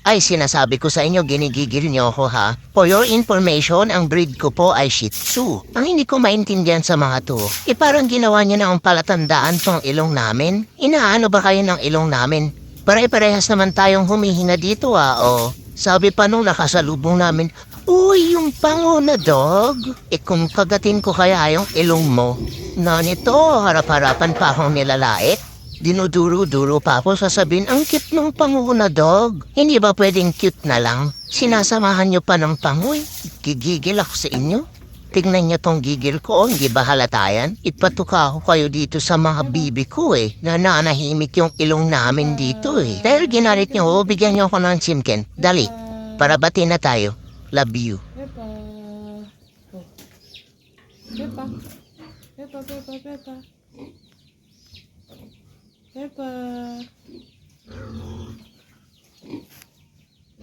Ay, sinasabi ko sa inyo, ginigigil niyo ako ha. For your information, ang breed ko po ay Shih Tzu. Ang hindi ko maintindihan sa mga to, parang ginawa niyo na ang palatandaan tong ilong namin. Inaano ba kayo ng ilong namin? Pare-parehas naman tayong humihinga dito o. Sabi pa nung nakasalubong namin, uy, yung pango na dog. Kung kagatin ko kaya yung ilong mo, na nito, harap-harapan pa akong nilalait. Dinuduro-duro pa ako sasabihin, ang cute ng pango na dog. Hindi ba pwedeng cute na lang? Sinasamahan niyo pa ng pangoy. Gigigil ako sa inyo. Tingnan niyo tong gigil ko, hindi ba halata yan? Ipatuka ko kayo dito sa mga bibi ko na nanahimik yung ilong namin dito Dahil ginarit niyo, bigyan niyo ako ng chimken. Dali, para bati na tayo. Love you. Pepa. Oh. Pepa. Pepa, Pepa, Pepa. Pepa.